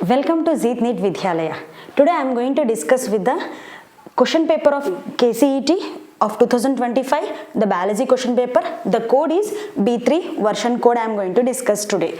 Welcome to Zeet Vidyalaya. Today I am going to discuss with the question paper of Kcet of 2025, the biology question paper. The code is B3 version code I am going to discuss today.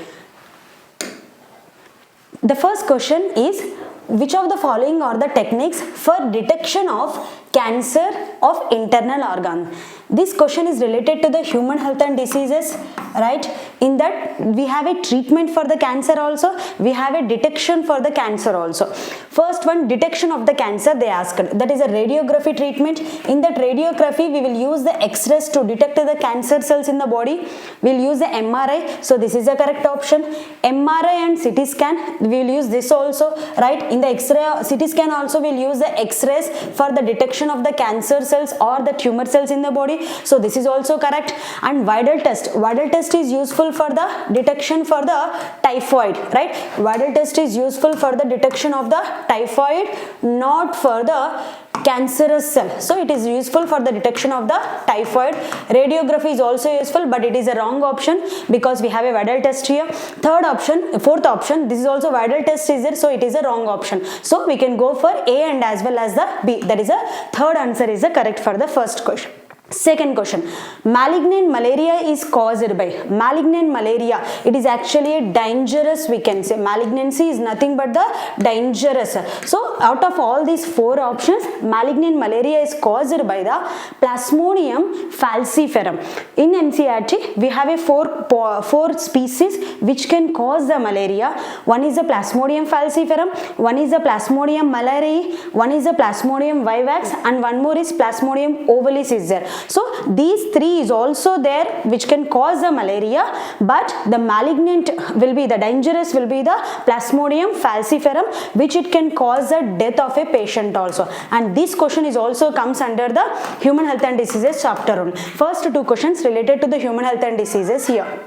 The first question is, which of the following are the techniques for detection of cancer of internal organ? This question is related to the human health and diseases, right? In that we have a treatment for the cancer also, we have a detection for the cancer also. First one, detection of the cancer they asked, that is a radiography treatment. In that radiography we will use the X-rays to detect the cancer cells in the body. We will use the MRI, so this is the correct option. MRI and CT scan, we will use this also, right? In the X-ray, CT scan also we will use the X-rays for the detection of the cancer cells or the tumor cells in the body. So this is also correct. And Widal test. Widal test is useful for the detection for the typhoid, right? Widal test is useful for the detection of the typhoid, not for the cancerous cell. So it is useful for the detection of the typhoid. Radiography is also useful, but it is a wrong option because we have a Widal test here. Fourth option, this is also Widal test is there, so it is a wrong option. So we can go for A and as well as the B. That is a third answer is the correct for the first question. Second question, malignant malaria is caused by, malignant malaria, it is actually a dangerous, we can say, malignancy is nothing but the dangerous. So out of all these four options, malignant malaria is caused by the Plasmodium falciparum. In NCERT we have a four species which can cause the malaria. One is the Plasmodium falciparum, one is the Plasmodium malariae, one is the Plasmodium vivax, and one more is Plasmodium ovalis is there. So these three is also there which can cause the malaria, but the malignant will be, the dangerous will be the Plasmodium falciparum, which it can cause the death of a patient also. And this question is also comes under the human health and diseases chapter only. First two questions related to the human health and diseases here.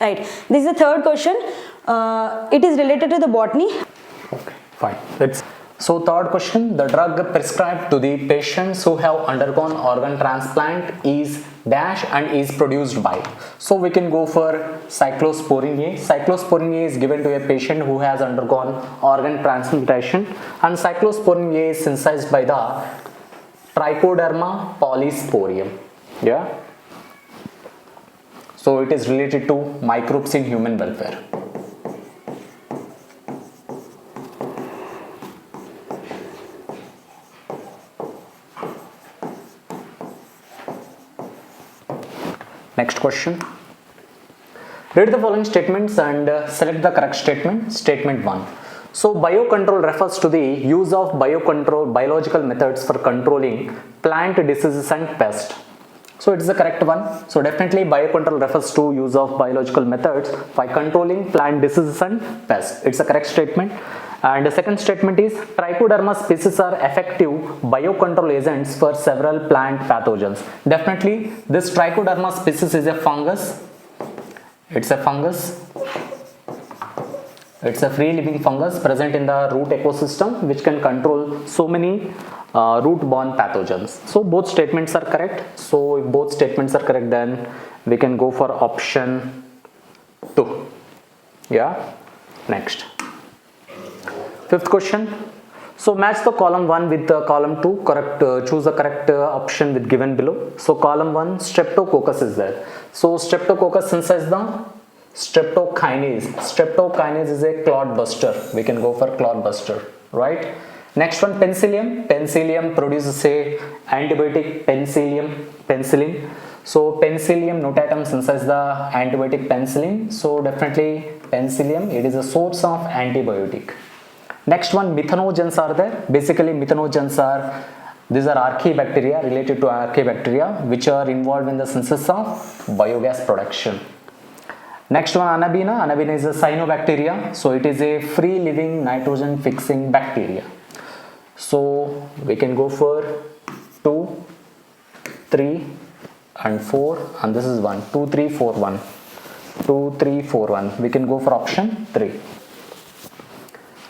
Right. This is the third question. It is related to the botany. Okay, fine. So third question, the drug prescribed to the patients who have undergone organ transplant is dash and is produced by. So we can go for cyclosporin A. Cyclosporin A is given to a patient who has undergone organ transplantation, and cyclosporin A is synthesized by the Trichoderma polysporium. Yeah. So it is related to microbes in human welfare. Next question. Read the following statements and select the correct statement. Statement 1. So biocontrol refers to the use of biological methods for controlling plant diseases and pests. So it is the correct one. So definitely biocontrol refers to use of biological methods by controlling plant diseases and pests. It's a correct statement. And the second statement is Trichoderma species are effective biocontrol agents for several plant pathogens. Definitely this Trichoderma species is a fungus. It's a fungus. It's a free living fungus present in the root ecosystem which can control so many root-borne pathogens. So both statements are correct. So if both statements are correct, then we can go for option 2. Yeah. Next. Fifth question. So match the column 1 with the column 2. Correct. Choose the correct option with given below. So column 1, Streptococcus is there. So Streptococcus synthesizes the streptokinase. Streptokinase is a clot buster. We can go for clot buster, right? Next one, Penicillium. Penicillium produces a antibiotic penicillin. So Penicillium notatum synthesizes the antibiotic penicillin. So definitely Penicillium, it is a source of antibiotic. Next one, methanogens are there. Basically methanogens are, these are archaebacteria, related to archaebacteria, which are involved in the synthesis of biogas production. Next one, Anabina. Anabina is a cyanobacteria. So it is a free living nitrogen fixing bacteria. So we can go for 2, 3 and 4, and this is 1. 2, 3, 4, 1. 2, 3, 4, 1. We can go for option 3.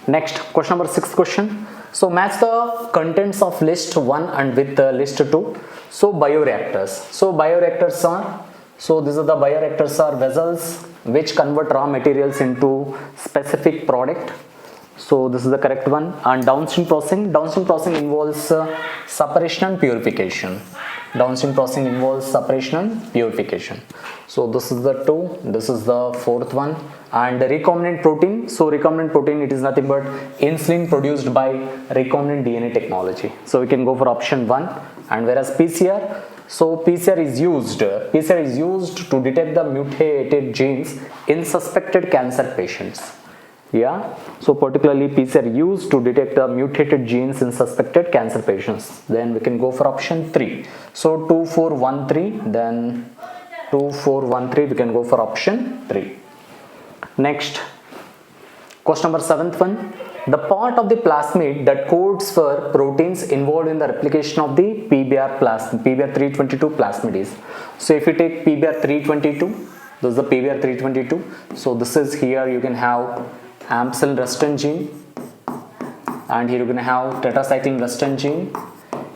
Next, question number 6 question. So match the contents of list 1 and with list 2. So bioreactors. So bioreactors are, so these are the bioreactors are vessels which convert raw materials into specific product. So this is the correct one. And downstream processing involves separation and purification. Downstream processing involves separation and purification. So this is the 2, this is the 4th one. And recombinant protein, so recombinant protein, it is nothing but insulin produced by recombinant DNA technology. So we can go for option 1. And whereas PCR, so PCR is used to detect the mutated genes in suspected cancer patients. Yeah, so particularly PCR used to detect the mutated genes in suspected cancer patients. Then we can go for option 3. So 2, 4, 1, 3, then 2, 4, 1, 3, we can go for option 3. Next, question number 7th one. The part of the plasmid that codes for proteins involved in the replication of the PBR322 plasmid is. So if you take PBR322, this is the PBR322. So this is here you can have ampicillin resistant gene, and here you're going to have tetracycline resistant gene.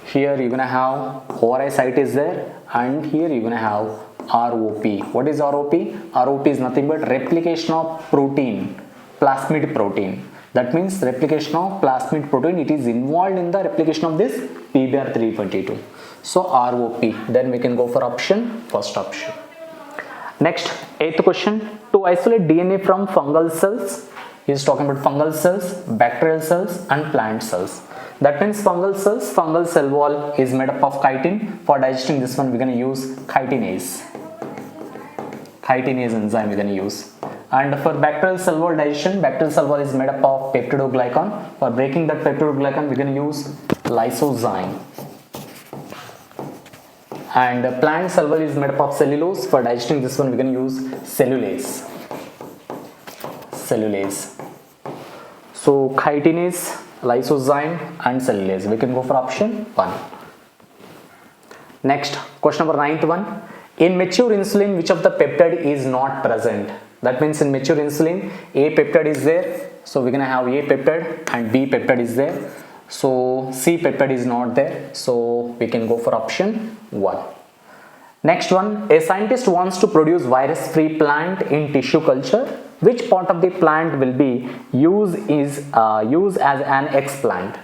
Here you're going to have ORI site is there, and here you're going to have ROP. What is ROP? ROP is nothing but replication of protein, plasmid protein. That means replication of plasmid protein, it is involved in the replication of this PBR322. So ROP. Then we can go for first option. Next, 8th question. To isolate DNA from fungal cells, he is talking about fungal cells, bacterial cells and plant cells. That means fungal cell wall is made up of chitin. For digesting this one, we're going to use chitinase enzyme we're going to use. And for bacterial cell wall digestion, bacterial cell wall is made up of peptidoglycan. For breaking that peptidoglycan, we're going to use lysozyme. And plant cell wall is made up of cellulose. For digesting this one, we're going to use cellulase. So chitinase, lysozyme and cellulase. We can go for option 1. Next, question number 9th one. In mature insulin, which of the peptide is not present? That means in mature insulin, A peptide is there. So we're going to have A peptide and B peptide is there. So C peptide is not there. So we can go for option 1. Next one, a scientist wants to produce virus-free plant in tissue culture. Which part of the plant will be used as an explant?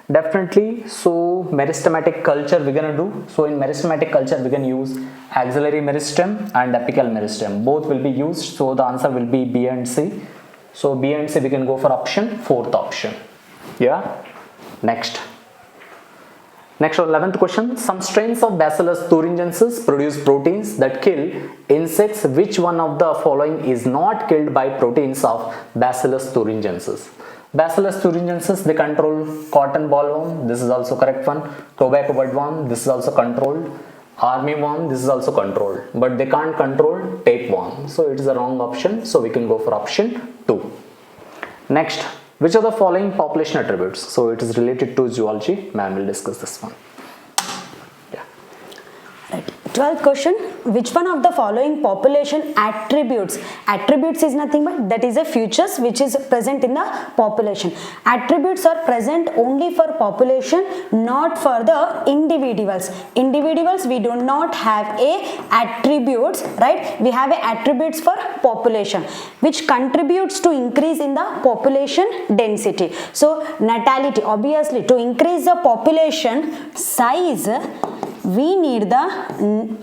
Definitely, so meristematic culture we're gonna do. So in meristematic culture we can use axillary meristem and apical meristem. Both will be used. So the answer will be B and C. So B and C we can go for 4th option. Yeah. Next 11th question. Some strains of Bacillus thuringiensis produce proteins that kill insects. Which one of the following is not killed by proteins of Bacillus thuringiensis? Bacillus thuringiensis, they control cotton bollworm. This is also correct one. Tobacco budworm. This is also controlled. Armyworm. This is also controlled. But they can't control tapeworm. So it is a wrong option. So we can go for option 2. Next. Which of the following population attributes? So it is related to zoology. Ma'am will discuss this one. Yeah. Right. 12th question. Which one of the following population attributes? Attributes is nothing but that is a features which is present in the population. Attributes are present only for population, not for the individuals. Individuals we do not have a attributes, right? We have a attributes for population which contributes to increase in the population density. So natality, obviously to increase the population size we need the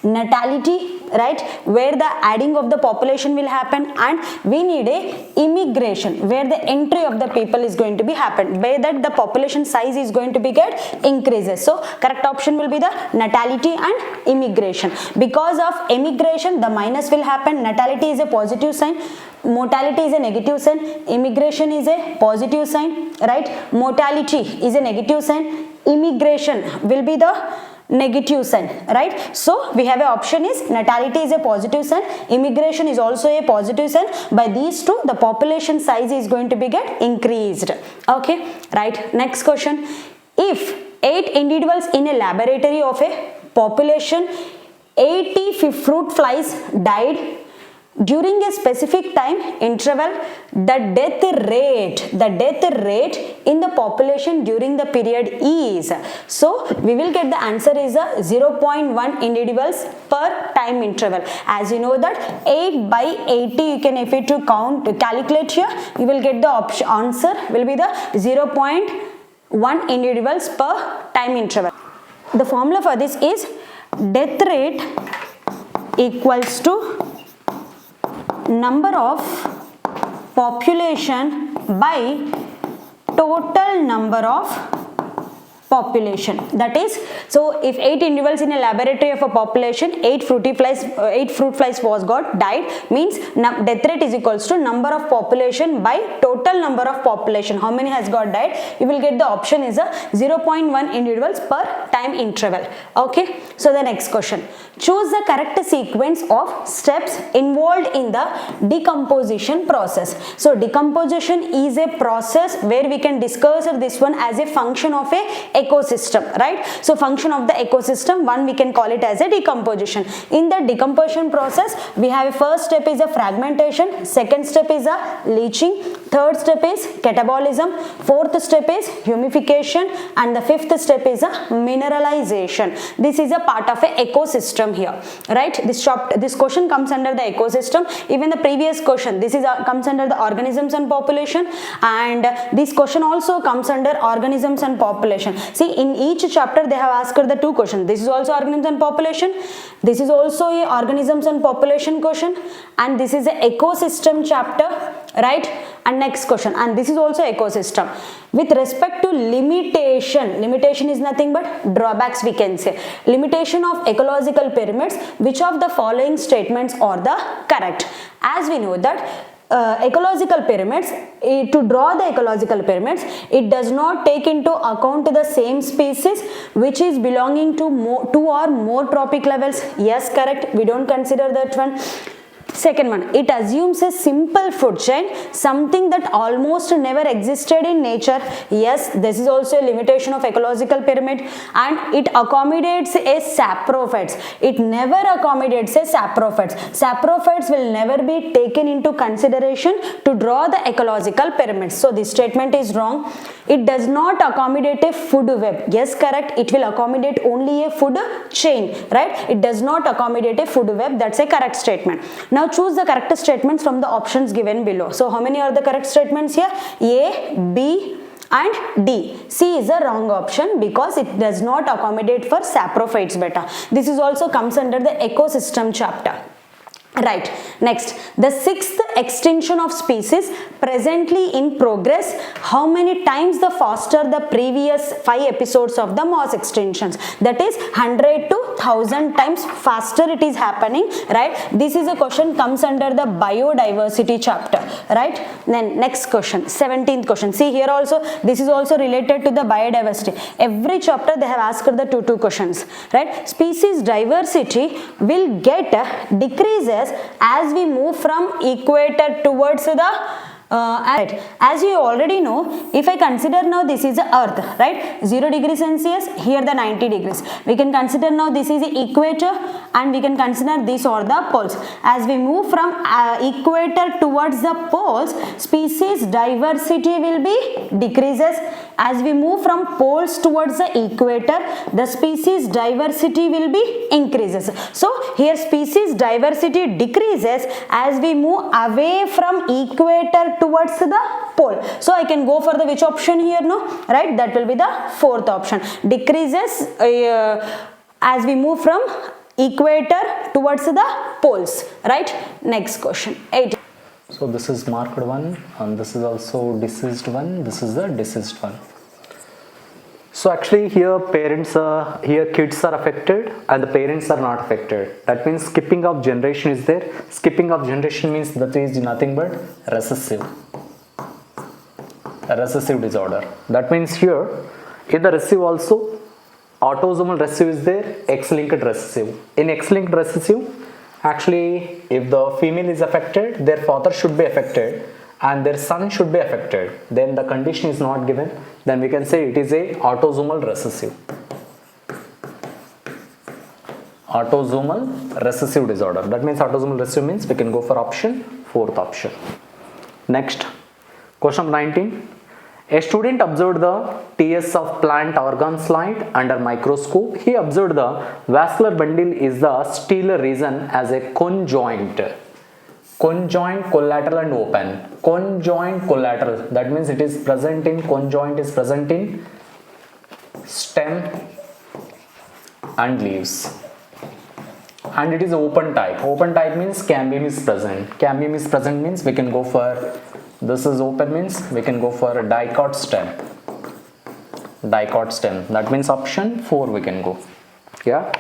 natality, right, where the adding of the population will happen, and we need a immigration where the entry of the people is going to be happen, by that the population size is going to be get increases. So correct option will be the natality and immigration. Because of immigration the minus will happen. Natality is a positive sign, mortality is a negative sign, immigration is a positive sign, right? Mortality is a negative sign, immigration will be the negative sign, right? So we have a option is natality is a positive sign, immigration is also a positive sign. By these two the population size is going to be get increased. Okay, right. Next question. If 8 individuals in a laboratory of a population 80 fruit flies died, during a specific time interval, the death rate in the population during the period is. So we will get the answer is a 0.1 individuals per time interval. As you know that 8 by 80, you can, if you to calculate here, you will get the answer will be the 0.1 individuals per time interval. The formula for this is death rate equals to number of population by total number of population. That is, so if 8 individuals in a laboratory of a population, 8 fruit flies was died, means death rate is equals to number of population by total number of population. How many has got died? You will get the option is a 0.1 individuals per time interval. Okay, so the next question, choose the correct sequence of steps involved in the decomposition process. So decomposition is a process where we can discuss this one as a function of a ecosystem, right? So function of the ecosystem, one we can call it as a decomposition. In the decomposition process, we have a first step is a fragmentation, second step is a leaching, third step is catabolism, fourth step is humidification, and the fifth step is a mineralization. This is a part of a ecosystem here, right? This question comes under the ecosystem. Even the previous question, this is comes under the organisms and population, and this question also comes under organisms and population. See, in each chapter they have asked the two questions. This is also organisms and population, this is also a organisms and population question, and this is a ecosystem chapter, right? And next question, and this is also ecosystem. With respect to limitation is nothing but drawbacks, we can say. Limitation of ecological pyramids, which of the following statements are the correct? As we know that ecological pyramids, to draw the ecological pyramids, it does not take into account the same species which is belonging to two or more trophic levels. Yes, correct, we don't consider that one. Second one, it assumes a simple food chain, something that almost never existed in nature. Yes, this is also a limitation of ecological pyramid. And it accommodates a saprophytes. It never accommodates a saprophytes. Saprophytes will never be taken into consideration to draw the ecological pyramid. So this statement is wrong. It does not accommodate a food web. Yes, correct, it will accommodate only a food chain, right? It does not accommodate a food web. That's a correct statement. Now choose the correct statements from the options given below. So how many are the correct statements here? A, B and D. C is a wrong option because it does not accommodate for saprophytes beta. This is also comes under the ecosystem chapter. Right, next, the sixth extinction of species presently in progress. How many times the faster the previous 5 episodes of the mass extinctions? That is 100 to 1000 times faster it is happening, right? This is a question comes under the biodiversity chapter, right? Then next question, 17th question. See here also, this is also related to the biodiversity. Every chapter they have asked the two questions, right? Species diversity will get decreases as we move from equator towards the as you already know, if I consider now this is the earth, right? 0 degrees Celsius, here the 90 degrees. We can consider now this is the equator, and we can consider these are the poles. As we move from equator towards the poles, species diversity will be decreases. As we move from poles towards the equator, the species diversity will be increases. So here species diversity decreases as we move away from equator towards the pole. So I can go for the which option here, no? Right, that will be the fourth option. Decreases as we move from equator towards the poles, right? Next question, 8. So this is marked one, and this is also deceased one. This is the deceased one. So actually here kids are affected and the parents are not affected. That means skipping of generation is there. Skipping of generation means that is nothing but recessive. A recessive disorder. That means here in the recessive also autosomal recessive is there, X-linked recessive. In X-linked recessive, actually if the female is affected, their father should be affected and their son should be affected. Then the condition is not given. Then we can say it is a autosomal recessive. Autosomal recessive disorder. That means autosomal recessive means we can go for option, fourth option. Next, question 19. A student observed the TS of plant organ slide under microscope. He observed the vascular bundle is the stellar region as a conjoint, collateral and open. Conjoint collateral, that means it is present in, conjoint is present in stem and leaves. And it is open type. Open type means cambium is present. Cambium is present means we can go for, this is open means we can go for a dicot stem. Dicot stem. That means option 4 we can go. Yeah.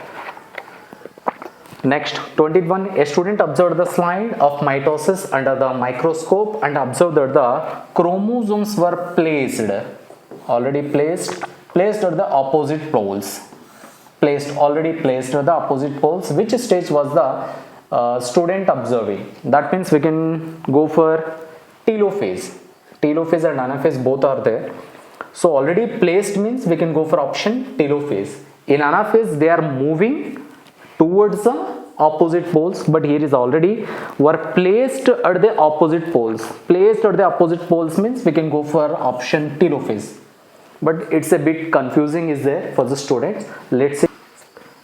Next, 21. A student observed the slide of mitosis under the microscope and observed that the chromosomes were placed, already placed at the opposite poles. Already placed at the opposite poles. Which stage was the student observing? That means we can go for telophase. Telophase and anaphase both are there. So already placed means we can go for option telophase. In anaphase they are moving towards the opposite poles, but here is already were placed at the opposite poles. Placed at the opposite poles means we can go for option telophase. But it's a bit confusing is there for the students. Let's see.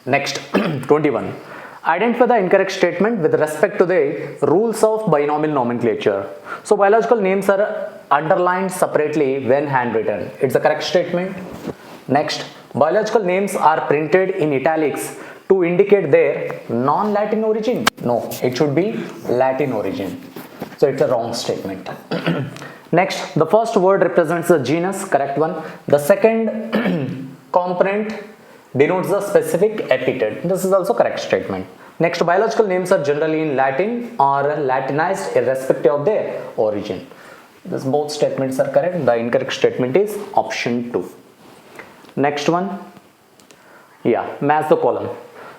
Next, 21. Identify the incorrect statement with respect to the rules of binomial nomenclature. So biological names are underlined separately when handwritten. It's the correct statement. Next, biological names are printed in italics to indicate their non-Latin origin. No, it should be Latin origin. So it's a wrong statement. Next, the first word represents the genus, correct one. The second component denotes the specific epithet. This is also correct statement. Next, biological names are generally in Latin or Latinized irrespective of their origin. This both statements are correct. The incorrect statement is option 2. Next one, yeah, match the column.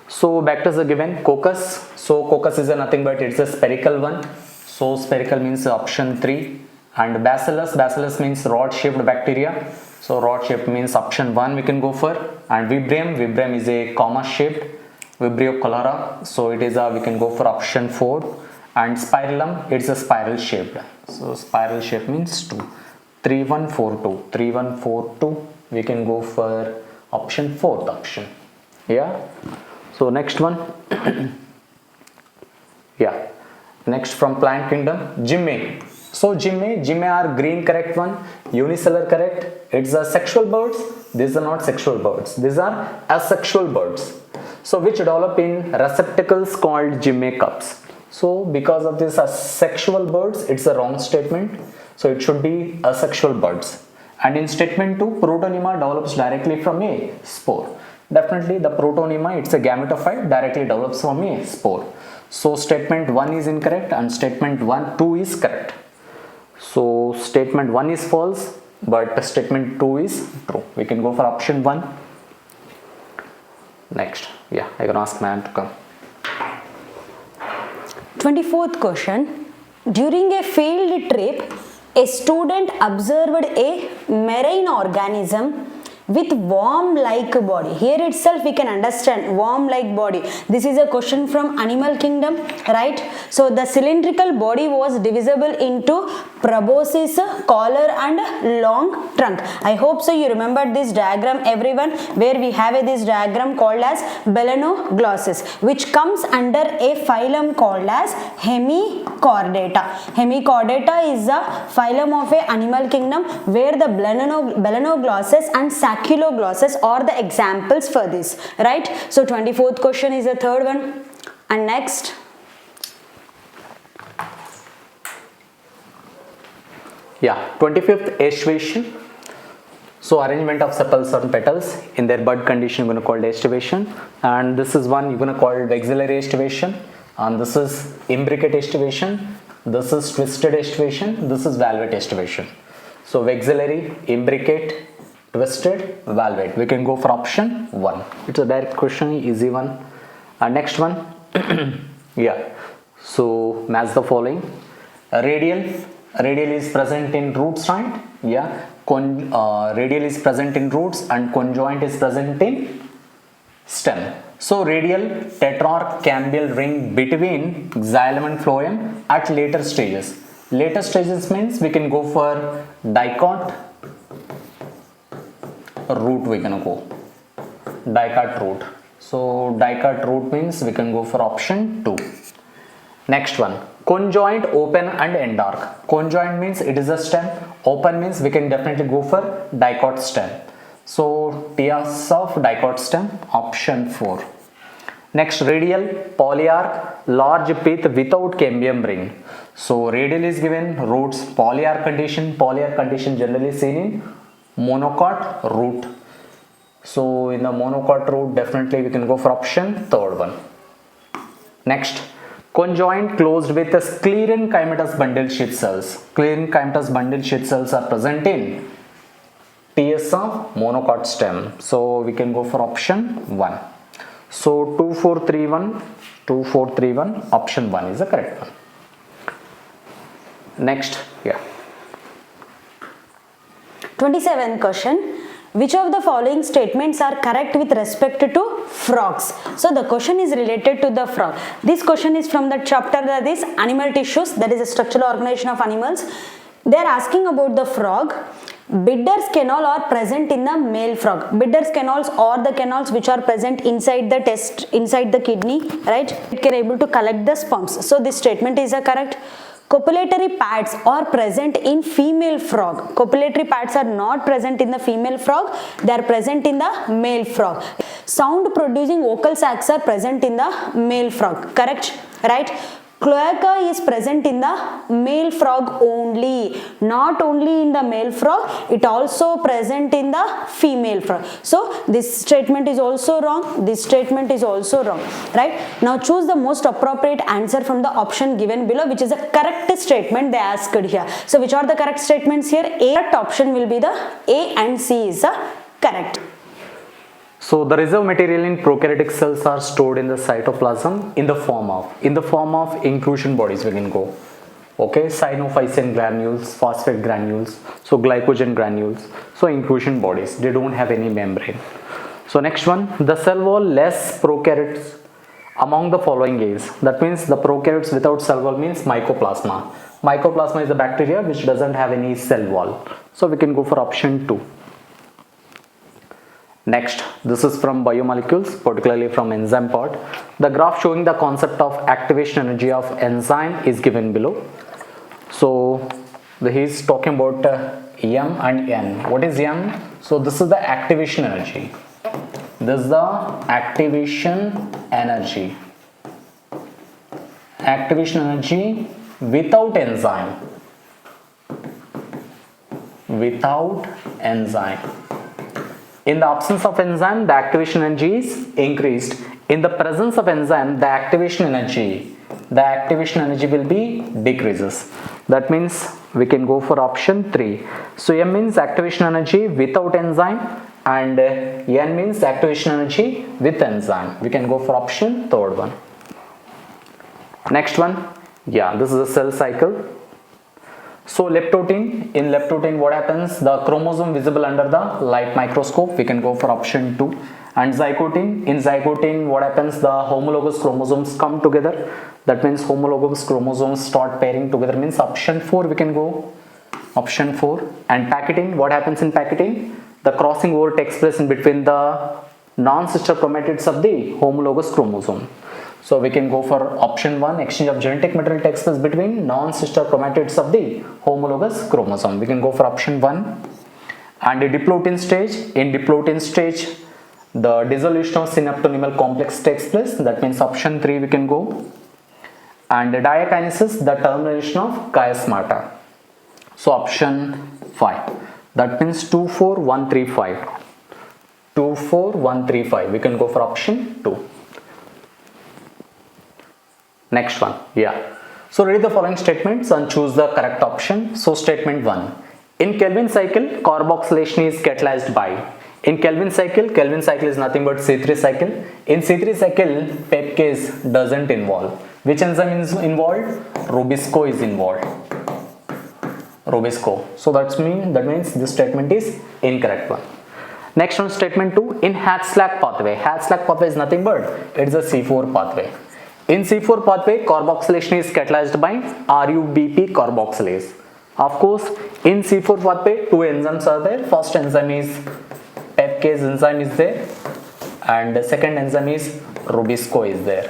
So back to the given coccus. So coccus is a nothing but it's a spherical one. So spherical means option 3. And bacillus means rod shaped bacteria. So rod shaped means option 1 we can go for. And vibrium is a comma shaped, Vibrio cholera. So it is a, we can go for option 4. And spirillum, it's a spiral shaped. So spiral shape means 2. 3142 we can go for option 4th option. Yeah. So next one. Yeah. Next from plant kingdom, Jimme. So Jimme are green, correct one. Unicellular, correct. It's a sexual birds. These are not sexual birds. These are asexual birds. So which develop in receptacles called Jimme cups. So because of this asexual birds, it's a wrong statement. So it should be asexual birds. And in statement 2, Protonema develops directly from a spore. Definitely the Protonema, it's a gametophyte, directly develops from a spore. So statement 1 is incorrect and statement 2 is correct. So statement 1 is false, but statement 2 is true. We can go for option 1. Next, yeah, I can ask man to come. 24th question. During a field trip, a student observed a marine organism with worm-like body. Here itself we can understand worm-like body. This is a question from animal kingdom, right? So the cylindrical body was divisible into proboscis, collar and long trunk. I hope so you remember this diagram everyone, where we have this diagram called as Belanoglossus, which comes under a phylum called as Hemichordata. Hemichordata is a phylum of a animal kingdom where the Belanoglossus and Sacculoglossus are the examples for this, right? So 24th question is the third one. And next, yeah, 25th aestivation. So arrangement of sepals and petals in their bud condition, you're going to call it aestivation. And this is one you're going to call it vexillary aestivation. And this is imbricate aestivation. This is twisted aestivation. This is valvate aestivation. So vexillary, imbricate, twisted, valvate. We can go for option 1. It's a direct question, easy one. Next one. Yeah. So match the following. Radial is present in roots, right? Yeah. Radial is present in roots and conjoint is present in stem. So radial tetrarcambial ring between xylem and phloem at later stages. Later stages means we can go for dicot root, we can go dicot root. So dicot root means we can go for option 2. Next one, conjoint open and endarc. Conjoint means it is a stem, open means we can definitely go for dicot stem. So Tias of dicot stem, option 4. Next, radial polyarch large pith without cambium ring. So radial is given, roots polyarch condition generally seen in monocot root. So in the monocot root definitely we can go for option 3rd one. Next, conjoint closed with a sclerenchymatous bundle sheath cells. Sclerenchymatous bundle sheath cells are present in TS of monocot stem. So we can go for option 1. So 2431, option 1 is the correct one. Next, 27th question. Which of the following statements are correct with respect to frogs? So the question is related to the frog. This question is from the chapter that is animal tissues, that is a structural organization of animals. They are asking about the frog. Bidder's canal are present in the male frog. Bidder's canals or the canals which are present inside the inside the kidney, right? It can able to collect the sperms. So this statement is a correct. Copulatory pads are present in female frog. Copulatory pads are not present in the female frog. They are present in the male frog. Sound producing vocal sacs are present in the male frog. Correct? Right? Cloaca is present in the male frog only, not only in the male frog, it also present in the female frog. So this statement is also wrong, this statement is also wrong, right? Now choose the most appropriate answer from the option given below, which is a correct statement they asked here. So which are the correct statements here? A correct option will be the A and C is the correct. So the reserve material in prokaryotic cells are stored in the cytoplasm in the form of inclusion bodies, we can go. Okay, cyanophysin granules, phosphate granules, so glycogen granules, so inclusion bodies, they don't have any membrane. So next one, the cell wall less prokaryotes among the following is, that means the prokaryotes without cell wall means mycoplasma. Mycoplasma is the bacteria which doesn't have any cell wall. So we can go for option 2. Next, this is from biomolecules, particularly from enzyme part. The graph showing the concept of activation energy of enzyme is given below. So he is talking about M and N. What is M? So this is the activation energy. This is the activation energy. Activation energy without enzyme. Without enzyme. In the absence of enzyme, the activation energy is increased. In the presence of enzyme, the activation energy will be decreases. That means we can go for option 3. So M means activation energy without enzyme and N means activation energy with enzyme. We can go for option 3rd one. Next one, this is a cell cycle. So leptotin, in leptotin what happens? The chromosome visible under the light microscope, we can go for option 2. And zygotin, in zygotin what happens? The homologous chromosomes come together. That means homologous chromosomes start pairing together, means option 4 we can go. Option 4. And packeting, what happens in packeting? The crossing over takes place in between the non-sister chromatids of the homologous chromosome. So we can go for option 1, exchange of genetic material takes place between non-sister chromatids of the homologous chromosome. We can go for option 1. And the diplotin stage, in diplotin stage, the dissolution of synaptonymal complex takes place. That means option 3 we can go. And the diakinesis, the termination of chiasmata. So option 5. That means 24135. 24135. We can go for option 2. Next one, So read the following statements and choose the correct option. So statement 1. In Kelvin cycle, carboxylation is catalyzed by. In Kelvin cycle is nothing but C3 cycle. In C3 cycle, pepcase doesn't involve. Which enzyme is involved? Rubisco is involved. Rubisco. So that means this statement is incorrect one. Next one, statement 2, in Hatch-Slack pathway. Hatch-Slack pathway is nothing but it is a C4 pathway. In C4 pathway, carboxylation is catalyzed by RUBP carboxylase. Of course, in C4 pathway, two enzymes are there. First enzyme is peptidase enzyme is there, and the second enzyme is Rubisco is there.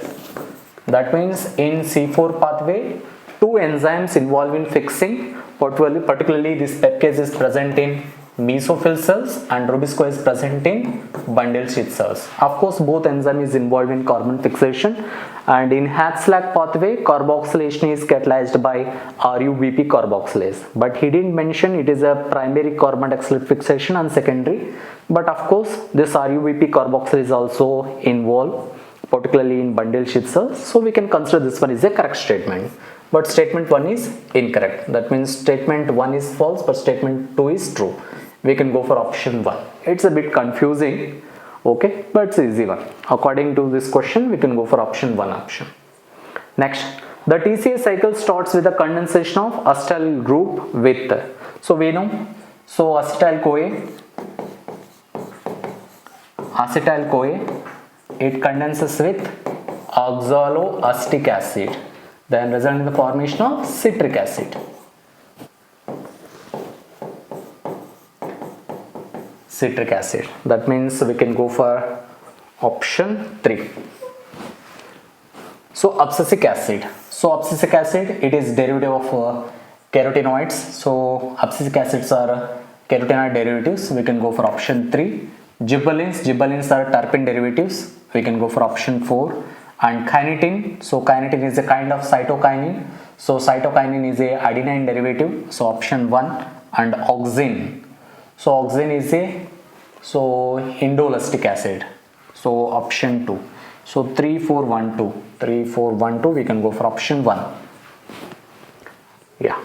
That means in C4 pathway, two enzymes involved in fixing, particularly this peptidase is present in mesophyll cells and Rubisco is present in bundle sheath cells. Of course, both enzyme is involved in carbon fixation, and in Hatch-Slack pathway, carboxylation is catalyzed by RUBP carboxylase. But he didn't mention it is a primary carbon dioxide fixation and secondary. But of course, this RUBP carboxylase is also involved, particularly in bundle sheath cells. So we can consider this one is a correct statement. But statement 1 is incorrect. That means statement 1 is false, but statement 2 is true. We can go for option 1. It's a bit confusing, okay, but it's easy one. According to this question, we can go for option 1 option. Next, the TCA cycle starts with the condensation of acetyl group with, so we know, so acetyl CoA, it condenses with oxaloacetic acid, then result in the formation of citric acid. Citric acid. That means we can go for option 3. So abscisic acid. So abscisic acid, it is derivative of carotenoids. So abscisic acids are carotenoid derivatives. We can go for option 3. Gibberellins are terpene derivatives. We can go for option 4. And kinetin. So kinetin is a kind of cytokinin. So cytokinin is a adenine derivative. So option 1. And auxin. So auxin is a indolestic acid. So option 2. So 3, 4, 1, 2. 3, 4, 1, 2. We can go for option 1. Yeah.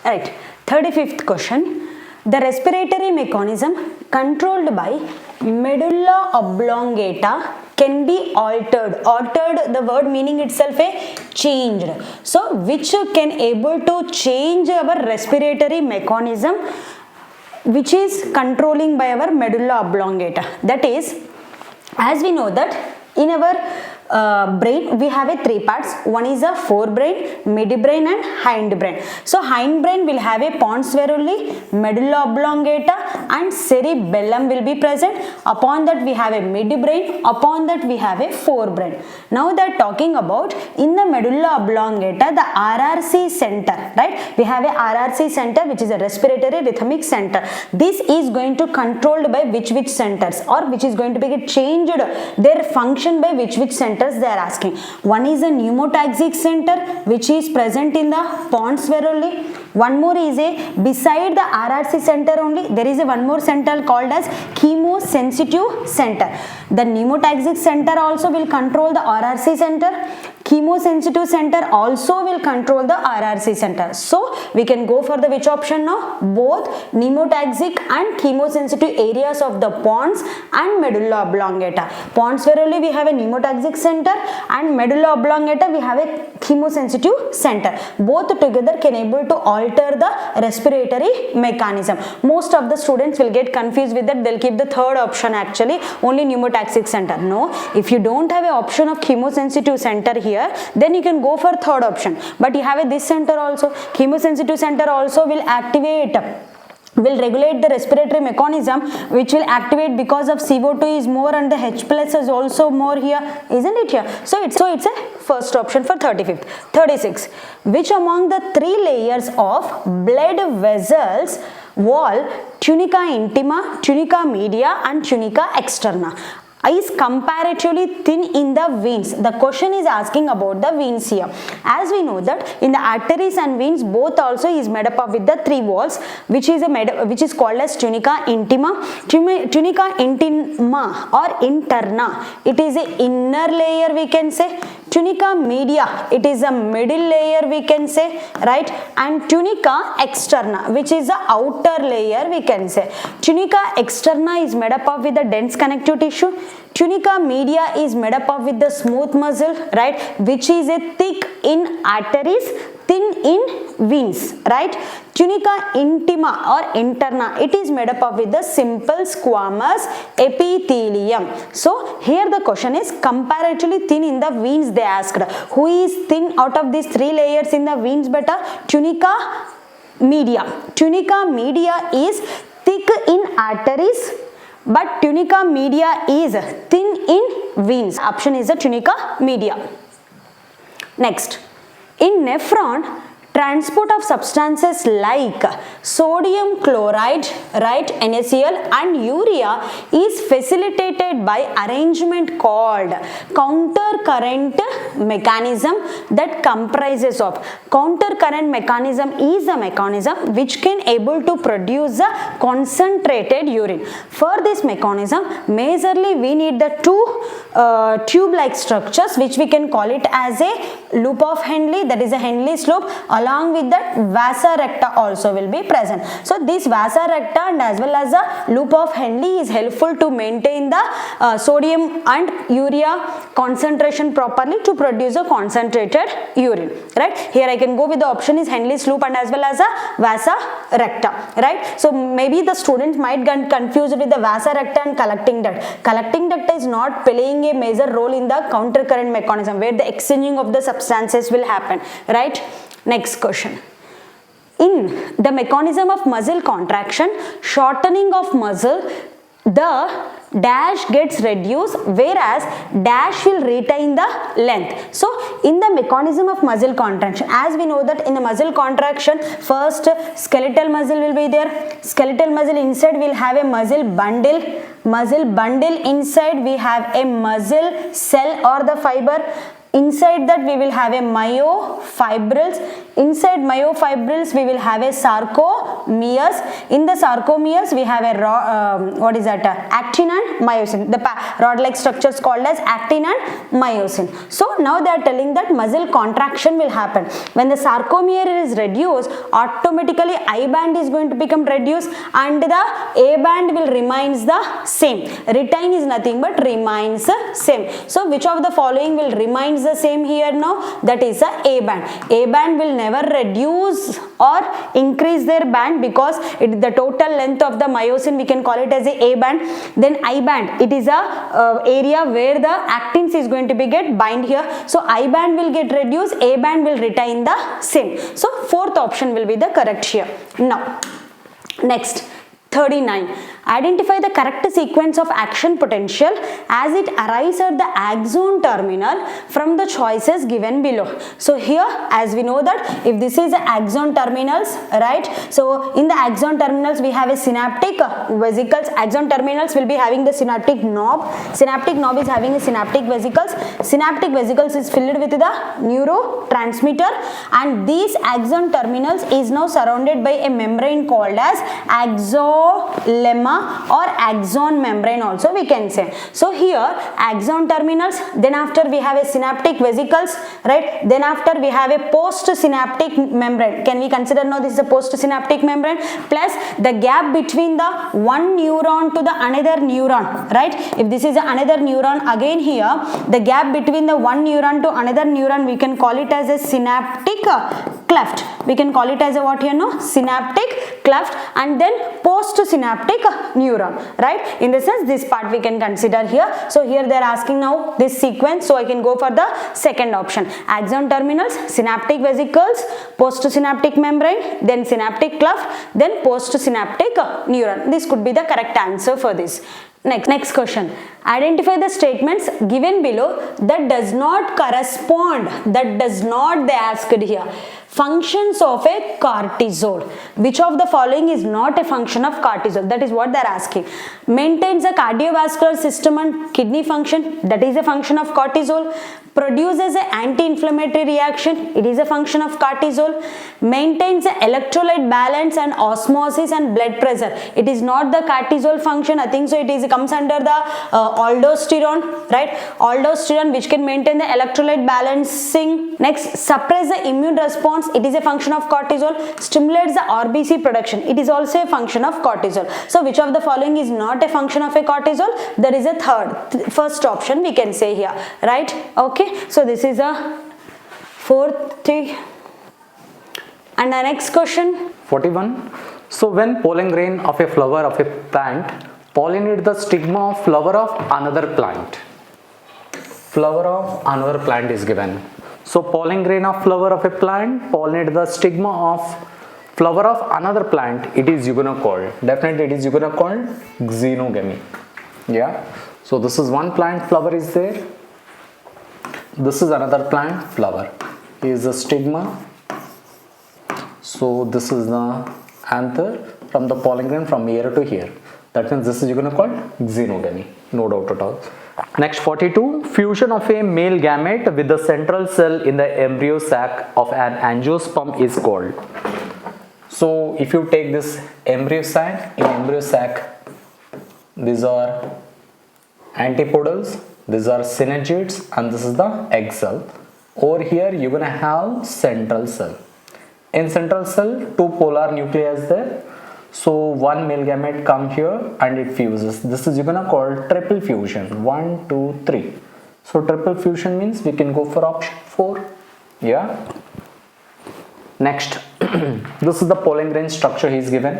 Right. 35th question. The respiratory mechanism controlled by medulla oblongata can be altered. Altered, the word meaning itself a changed. So which can able to change our respiratory mechanism, which is controlling by our medulla oblongata. That is, as we know that in our brain we have a 3 parts. One is a forebrain, midbrain and hindbrain. So hindbrain will have a pons varolii, medulla oblongata and cerebellum will be present. Upon that we have a midbrain, upon that we have a forebrain. Now they are talking about in the medulla oblongata the RRC center, right? We have a RRC center which is a respiratory rhythmic center. This is going to controlled by which centers, or which is going to be changed their function by which centers they are asking. One is a pneumotaxic center which is present in the pons varolii. One more is a beside the RRC center only there is a one more center called as chemosensitive center. The pneumotaxic center also will control the RRC center. Chemosensitive center also will control the RRC center. So we can go for the which option now? Both pneumotaxic and chemosensitive areas of the pons and medulla oblongata. Pons varolii we have a pneumotaxic center and medulla oblongata we have a chemosensitive center. Both together can able to alter the respiratory mechanism. Most of the students will get confused with that. They'll keep the third option actually, only pneumotaxic center. No, if you don't have an option of chemosensitive center here, then you can go for third option. But you have a this center also. Chemosensitive center also will activate, will regulate the respiratory mechanism, which will activate because of CO2 is more and the H plus is also more here, isn't it here? So it's a first option for 35th. 36. Which among the 3 layers of blood vessels wall, tunica intima, tunica media and tunica externa is comparatively thin in the veins? The question is asking about the veins here. As we know that in the arteries and veins both also is made up of with the 3 walls, which is called as tunica intima. Tunica intima or interna, it is a inner layer we can say. Tunica media, it is a middle layer we can say, right? And tunica externa, which is the outer layer we can say. Tunica externa is made up of with the dense connective tissue. Tunica media is made up of with the smooth muscle, right, which is a thick in arteries, thin in veins, right? Tunica intima or interna, it is made up of with the simple squamous epithelium. So here the question is comparatively thin in the veins they asked. Who is thin out of these three layers in the veins beta? Tunica media. Tunica media is thick in arteries, but tunica media is thin in veins. Option is the tunica media. Next, in nephron, transport of substances like sodium chloride, right, NaCl, and urea is facilitated by arrangement called counter current mechanism that comprises of. Counter current mechanism is a mechanism which can able to produce a concentrated urine. For this mechanism, majorly we need the two tube-like structures which we can call it as a loop of Henle, that is a Henle's loop. Along with that, vasa recta also will be present. So this vasa recta and as well as the loop of Henle is helpful to maintain the sodium and urea concentration properly to produce a concentrated urine, right? Here I can go with the option is Henle's loop and as well as a vasa recta, right? So maybe the students might get confused with the vasa recta and collecting duct. Collecting duct is not playing a major role in the counter current mechanism where the exchanging of the substances will happen, right? Next question. In the mechanism of muscle contraction, shortening of muscle, the dash gets reduced whereas dash will retain the length. So in the mechanism of muscle contraction, as we know that in the muscle contraction, first skeletal muscle will be there. Skeletal muscle inside will have a muscle bundle. Muscle bundle inside we have a muscle cell or the fiber. Inside that we will have a myofibrils. Inside myofibrils we will have a sarcomeres. In the sarcomeres we have a actin and myosin. The rod-like structures called as actin and myosin. So now they are telling that muscle contraction will happen. When the sarcomere is reduced, automatically I band is going to become reduced and the A band will remains the same. Retain is nothing but remains the same. So which of the following will remains the same here now? That is a A band. A band will never reduce or increase their band because the total length of the myosin we can call it as a band. Then I band, it is a area where the actins is going to be get bind here. So I band will get reduced, A band will retain the same. So fourth option will be the correct here. Now next, 39. Identify the correct sequence of action potential as it arises at the axon terminal from the choices given below. So here, as we know that if this is the axon terminals, right? So in the axon terminals we have a synaptic vesicles. Axon terminals will be having the synaptic knob. Synaptic knob is having a synaptic vesicles. Synaptic vesicles is filled with the neurotransmitter, and these axon terminals is now surrounded by a membrane called as axolemma or axon membrane also we can say. So here axon terminals, then after we have a synaptic vesicles, right? Then after we have a postsynaptic membrane. Can we consider now this is a postsynaptic membrane plus the gap between the one neuron to the another neuron, right? If this is another neuron, again here the gap between the one neuron to another neuron we can call it as a synaptic cleft. We can call it as a what here no? Synaptic cleft, and then postsynaptic neuron, right? In the sense this part we can consider here. So here they are asking now this sequence, so I can go for the second option. Axon terminals, synaptic vesicles, postsynaptic membrane, then synaptic cleft, then postsynaptic neuron. This could be the correct answer for this. Next question. Identify the statements given below that does not correspond, they asked here. Functions of a cortisol. Which of the following is not a function of cortisol? That is what they are asking. Maintains a cardiovascular system and kidney function. That is a function of cortisol. Produces an anti-inflammatory reaction. It is a function of cortisol. Maintains the electrolyte balance and osmosis and blood pressure. It is not the cortisol function. I think so. It comes under the aldosterone, right? Aldosterone, which can maintain the electrolyte balancing. Next, suppress the immune response. It is a function of cortisol. Stimulates the RBC production. It is also a function of cortisol. So which of the following is not a function of a cortisol? There is a first option we can say here, right? Okay, so this is a fourth And the next question. 41. So when pollen grain of a flower of a plant pollinate the stigma of flower of another plant. Flower of another plant is given. So pollen grain of flower of a plant pollinate the stigma of flower of another plant. It is you're gonna call. Definitely it is you're gonna call xenogamy. Yeah. So this is one plant flower is there. This is another plant flower. Here is the stigma. So this is the anther from the pollen grain from here to here. That means this is you're gonna call xenogamy. No doubt at all. Next 42. Fusion of a male gamete with the central cell in the embryo sac of an angiosperm is called. So if you take this embryo sac, in embryo sac, these are antipodals, these are synergids, and this is the egg cell. Over here you're gonna have central cell. In central cell, two polar nuclei is there. So one male gamete come here and it fuses. This is you're gonna call triple fusion. 1, 2, 3. So triple fusion means we can go for option 4. Yeah. Next, this is the pollen grain structure he is given.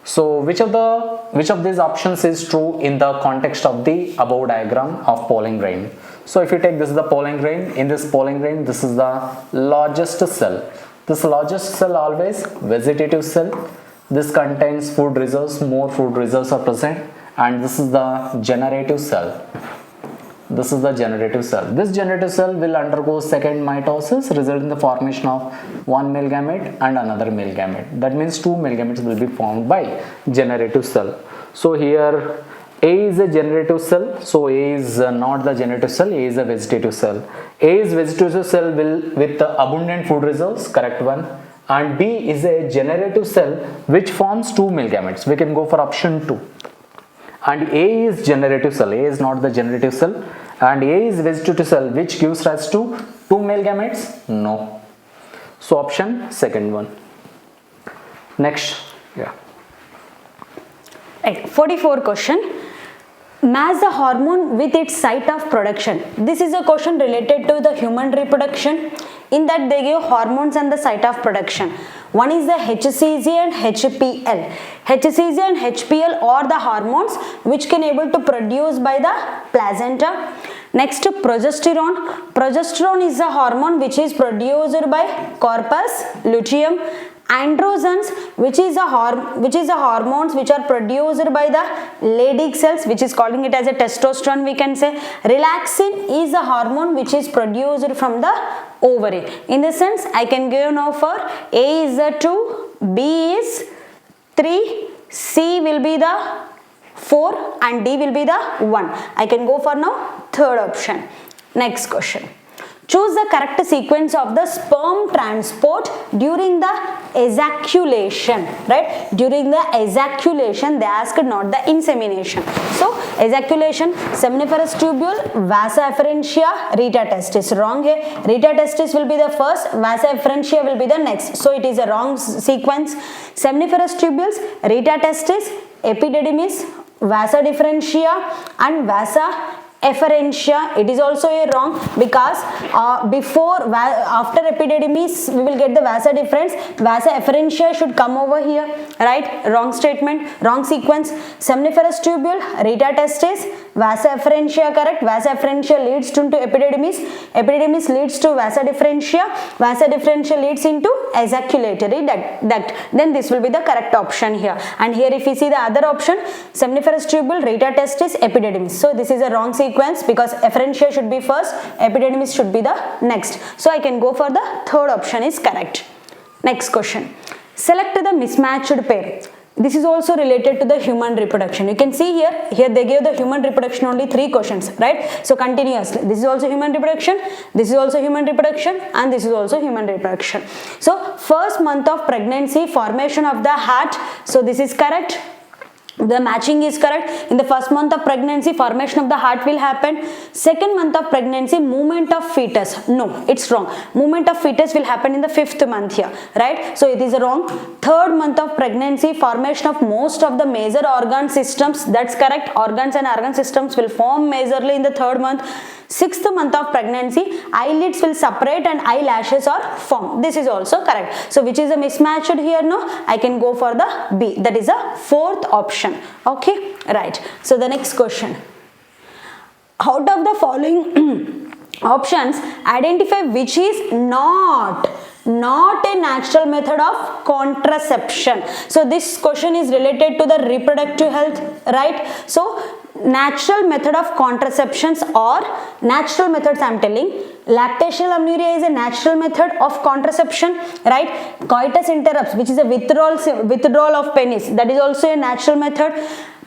So which of these options is true in the context of the above diagram of pollen grain? So if you take this is the pollen grain, in this pollen grain this is the largest cell. This largest cell always vegetative cell. This contains food reserves, more food reserves are present, and this is the generative cell. This is the generative cell. This generative cell will undergo second mitosis, resulting in the formation of one male gamete and another male gamete. That means two male gametes will be formed by generative cell. So here A is a generative cell, so A is not the generative cell, A is a vegetative cell. A is vegetative cell with abundant food reserves, correct one. And B is a generative cell which forms two male gametes. We can go for option 2. And A is generative cell, A is not the generative cell, and A is vegetative cell which gives rise to two male gametes? No. So option second one. Next, yeah. Right, 44 question. Match the hormone with its site of production. This is a question related to the human reproduction. In that they give hormones and the site of production. One is the HCG and HPL. HCG and HPL are the hormones which can able to produce by the placenta. Next, progesterone. Progesterone is a hormone which is produced by corpus luteum. Androgens, which is a hormones which are produced by the Leydig cells, which is calling it as a testosterone, we can say. Relaxin is a hormone which is produced from the ovary. In this sense, I can give now for A is the 2, B is 3, C will be the 4 and D will be the 1. I can go for now third option. Next question. Choose the correct sequence of the sperm transport during the ejaculation, right? During the ejaculation, they asked not the insemination. So, ejaculation, seminiferous tubule, vasa efferentia, rita testis. Wrong here. Rita testis will be the first, vasa efferentia will be the next. So, it is a wrong sequence. Seminiferous tubules, rita testis, epididymis, vasa differentia and vasa efferentia. It is also a wrong because after epididymis we will get the vasa difference. Vasa efferentia should come over here, right? Wrong statement, wrong sequence. Seminiferous tubule, rita testis, vasa efferentia correct. Vasa efferentia leads to epididymis. Epididymis leads to vasa differentia. Vasa differentia leads into ejaculatory duct. Then this will be the correct option here. And here if you see the other option, seminiferous tubule, rita testis, epididymis. So this is a wrong sequence because efferentia should be first, epididymis should be the next. So I can go for the third option is correct. Next question. Select the mismatched pair. This is also related to the human reproduction. You can see here they gave the human reproduction only 3 questions, right? So continuously, this is also human reproduction, this is also human reproduction, and this is also human reproduction. So first month of pregnancy, formation of the heart. So this is correct. The matching is correct. In the first month of pregnancy, formation of the heart will happen. Second month of pregnancy, movement of fetus. No, it's wrong. Movement of fetus will happen in the 5th month here, right? So it is wrong. Third month of pregnancy, formation of most of the major organ systems. That's correct. Organs and organ systems will form majorly in the 3rd month. 6th month of pregnancy, eyelids will separate and eyelashes are formed. This is also correct. So which is a mismatched here? No, I can go for the B. That is a fourth option. Okay, right. So the next question. Out of the following options, identify which is not a natural method of contraception. So this question is related to the reproductive health, right? So natural method of contraceptions or natural methods I am telling. Lactational amenorrhea is a natural method of contraception, right? Coitus interruptus, which is a withdrawal of penis, that is also a natural method.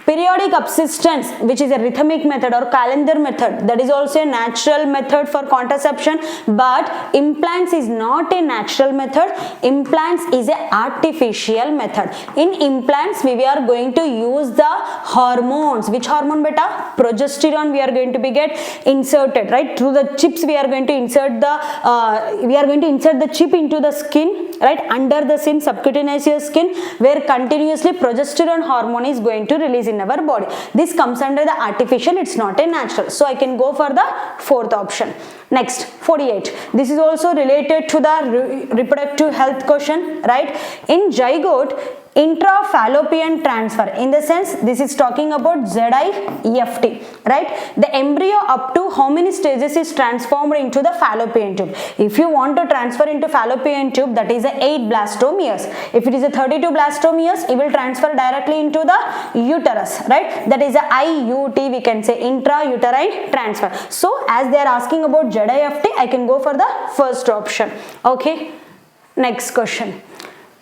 Periodic subsistence, which is a rhythmic method or calendar method, that is also a natural method for contraception. But implants is not a natural method. Implants is a artificial method. In implants, we are going to use the hormones. Which hormone beta? Progesterone we are going to be get inserted, right? Through the chips we are going to insert the chip into the skin, right? Under the skin, subcutaneous skin, where continuously progesterone hormone is going to release in our body. This comes under the artificial, it's not a natural. So I can go for the fourth option. Next, 48. This is also related to the reproductive health question, right? In zygote, intrafallopian transfer, in the sense this is talking about ZIFT, right? The embryo up to how many stages is transformed into the fallopian tube? If you want to transfer into fallopian tube, that is a 8 blastome years. If it is a 32 blastome years, it will transfer directly into the uterus, right? That is a IUT, we can say intrauterine transfer. So as they are asking about ZIFT, I can go for the first option. Okay, next question.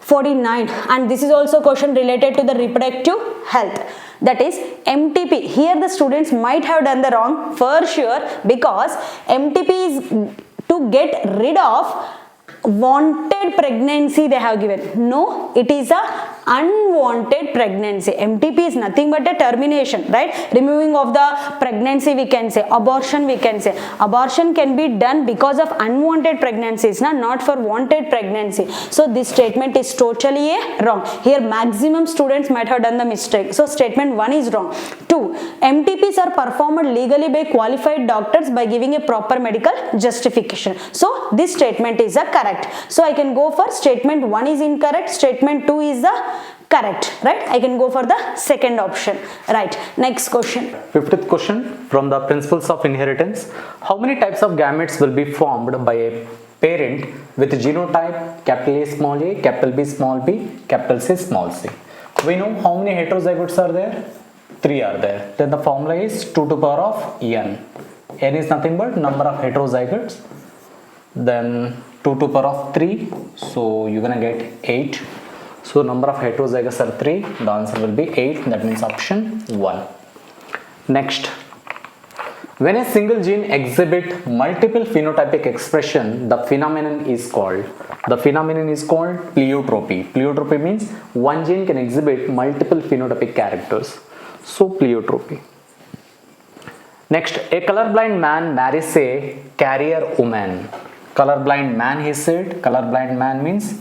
49, and this is also question related to the reproductive health, that is MTP. Here the students might have done the wrong for sure, because MTP is to get rid of wanted pregnancy they have given. No, it is a unwanted pregnancy. MTP is nothing but a termination, right? Removing of the pregnancy, we can say. Abortion, we can say. Abortion can be done because of unwanted pregnancies, not for wanted pregnancy. So this statement is totally wrong. Here maximum students might have done the mistake. So statement 1 is wrong. 2, MTPs are performed legally by qualified doctors by giving a proper medical justification. So this statement is a correct. So I can go for statement 1 is incorrect, statement 2 is the correct, right? I can go for the second option, right? Next question. 50th question from the principles of inheritance. How many types of gametes will be formed by a parent with genotype capital A small a, capital B small b, capital C small c? We know how many heterozygotes are there? 3 are there. Then the formula is 2 to the power of n. N is nothing but number of heterozygotes. Then 2 to the power of 3, so you're gonna get 8. So number of heterozygotes are 3, the answer will be 8, that means option 1. Next, when a single gene exhibits multiple phenotypic expression, the phenomenon is called pleiotropy. Pleiotropy means one gene can exhibit multiple phenotypic characters. So pleiotropy. Next, a colorblind man marries a carrier woman. Colorblind man, he said. Colorblind man means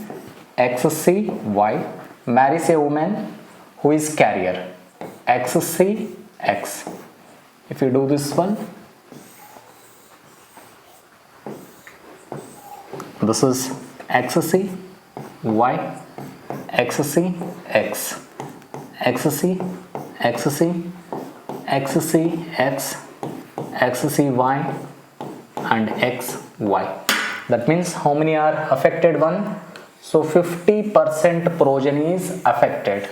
XCY, marries a woman who is carrier. XCX. If you do this one, this is XCY, XCX, XC, XC, XCX, XCY, and XY. That means how many are affected? 1. So 50% progeny is affected.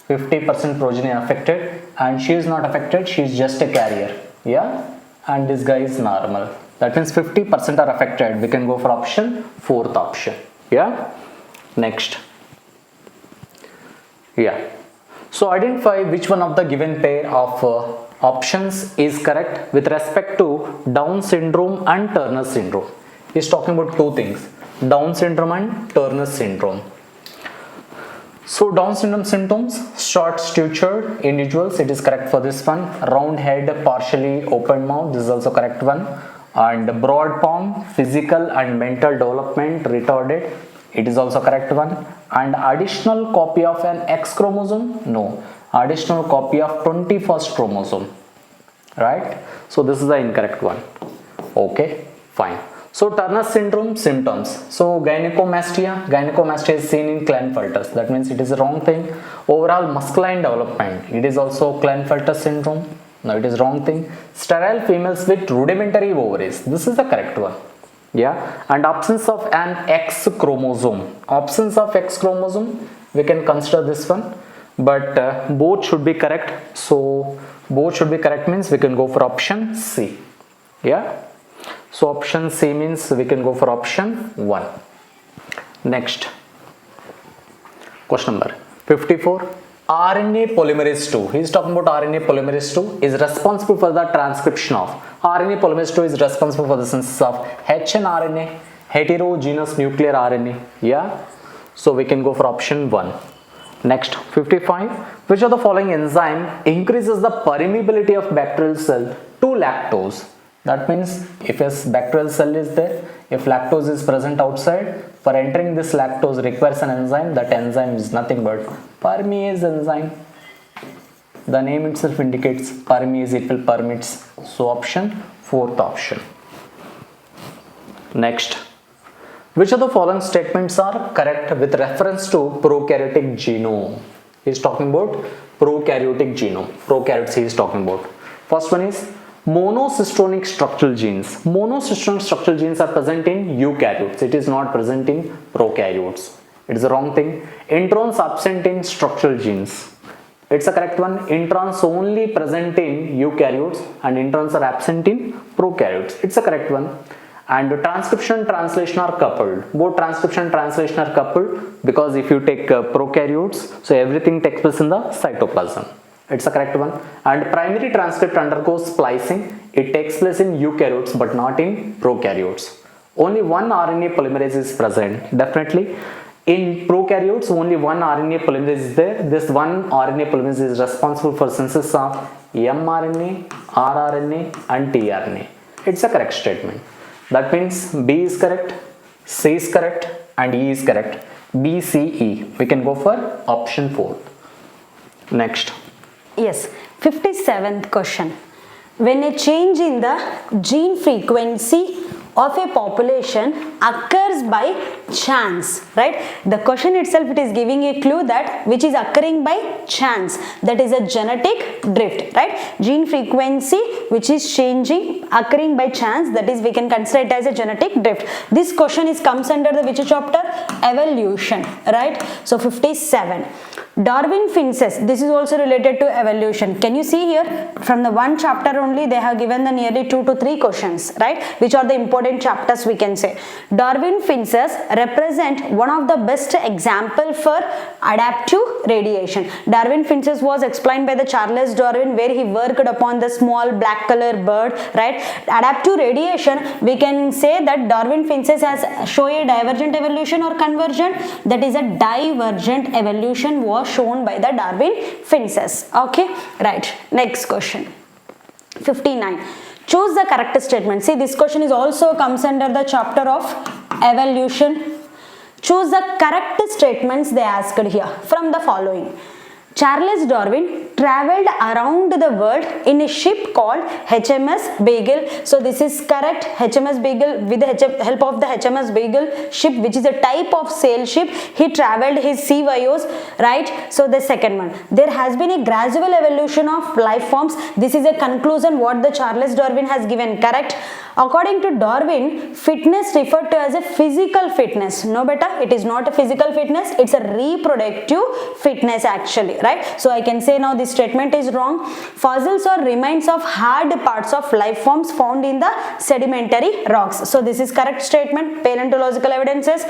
50% progeny affected, and she is not affected, she is just a carrier. Yeah, and this guy is normal. That means 50% are affected. We can go for option, fourth option. Yeah. Next. Yeah. So identify which one of the given pair of options is correct with respect to Down syndrome and Turner syndrome. He is talking about two things, Down syndrome and Turner syndrome. So Down syndrome symptoms, short statured individuals, it is correct for this one. Round head, partially open mouth, this is also correct one. And broad palm, physical and mental development retarded, it is also correct one. And additional copy of an X chromosome, no. Additional copy of 21st chromosome, right? So this is the incorrect one. Okay, fine. So Turner syndrome symptoms. So gynecomastia is seen in Klinefelter's. That means it is a wrong thing. Overall masculine development, it is also Klinefelter syndrome. No, it is wrong thing. Sterile females with rudimentary ovaries. This is the correct one. Yeah, and absence of an X chromosome. Absence of X chromosome, we can consider this one, but both should be correct. So both should be correct means we can go for option C. Yeah. So option C means we can go for option 1. Next, question number 54. RNA polymerase 2. He is talking about RNA polymerase 2 is responsible for the transcription of. RNA polymerase 2 is responsible for the synthesis of hnRNA, heterogeneous nuclear RNA. Yeah. So we can go for option 1. Next, 55. Which of the following enzyme increases the permeability of bacterial cell to lactose? That means if a bacterial cell is there, if lactose is present outside, for entering this lactose requires an enzyme. That enzyme is nothing but permease enzyme. The name itself indicates permease, it will permeates. So option, 4th option. Next, which of the following statements are correct with reference to prokaryotic genome? He is talking about prokaryotic genome. Prokaryotes he is talking about. First one is monocystonic structural genes. Monocystonic structural genes are present in eukaryotes. It is not present in prokaryotes. It is the wrong thing. Introns absent in structural genes. It's a correct one. Introns only present in eukaryotes and introns are absent in prokaryotes. It's a correct one. And transcription and translation are coupled. Both transcription and translation are coupled because if you take prokaryotes, so everything takes place in the cytoplasm. It's a correct one. And primary transcript undergoes splicing. It takes place in eukaryotes but not in prokaryotes. Only one RNA polymerase is present. Definitely. In prokaryotes, only one RNA polymerase is there. This one RNA polymerase is responsible for synthesis of mRNA, rRNA and tRNA. It's a correct statement. That means B is correct, C is correct and E is correct. B, C, E. We can go for option 4. Next. Yes, 57th question. When a change in the gene frequency of a population occurs by chance, right? The question itself, it is giving a clue that which is occurring by chance, that is a genetic drift, right? Gene frequency which is changing occurring by chance, that is we can consider it as a genetic drift. This question is comes under the which chapter? Evolution, right? So 57. Darwin Finches, this is also related to evolution. Can you see here from the one chapter only they have given the nearly 2 to 3 questions, right? Which are the important chapters we can say. Darwin Finches represent one of the best example for adaptive radiation. Darwin Finches was explained by the Charles Darwin where he worked upon the small black color bird, right? Adaptive radiation, we can say that Darwin Finches has shown a divergent evolution or convergent. That is a divergent evolution was shown by the Darwin Finches. Okay, right. Next question. 59. Choose the correct statement. See, this question is also comes under the chapter of evolution. Choose the correct statements they asked here from the following. Charles Darwin traveled around the world in a ship called HMS Beagle. So this is correct. HMS Beagle, with the help of the HMS Beagle ship, which is a type of sail ship, he traveled his sea voyages, right? So the second one, there has been a gradual evolution of life forms. This is a conclusion what the Charles Darwin has given, correct? According to Darwin, fitness referred to as a physical fitness. No beta, it is not a physical fitness, it's a reproductive fitness actually, right? So I can say now this statement is wrong. Fossils or remains of hard parts of life forms found in the sedimentary rocks. So this is correct statement. Paleontological evidences.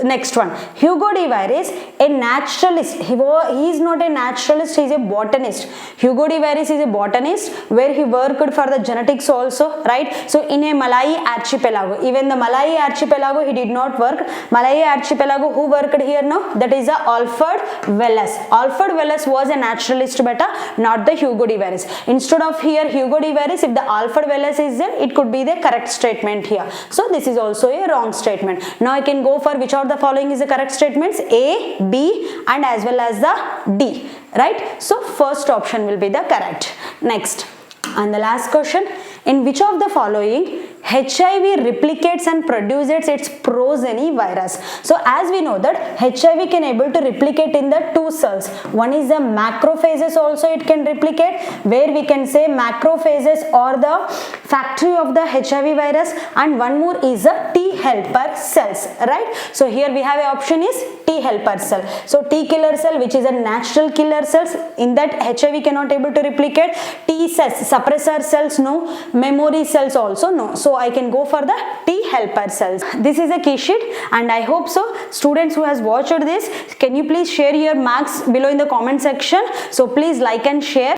Next one, Hugo de Vere is a naturalist. He is not a naturalist, he is a botanist. Hugo de Vere is a botanist where he worked for the genetics also, right? So in a Malay archipelago, even the Malay archipelago he did not work. Malay archipelago who worked here now? That is the Alfred Wallace. Alfred Wallace was a naturalist, beta, not the Hugo de Vere. Instead of here Hugo de Vere, if the Alfred Wallace is there, it could be the correct statement here. So this is also a wrong statement. Now I can go for which of the following is the correct statements? A, B and as well as the D, right? So first option will be the correct. Next, and the last question. In which of the following HIV replicates and produces its progeny virus? So as we know that HIV can able to replicate in the two cells. One is the macrophages, also it can replicate, where we can say macrophages are the factory of the HIV virus, and one more is the T helper cells, right? So here we have a option is T helper cell. So T killer cell, which is a natural killer cells, in that HIV cannot able to replicate. T cells, suppressor cells, no. Memory cells also, no. So I can go for the T helper cells. This is a key sheet, and I hope so students who has watched this, can you please share your marks below in the comment section. So please like and share.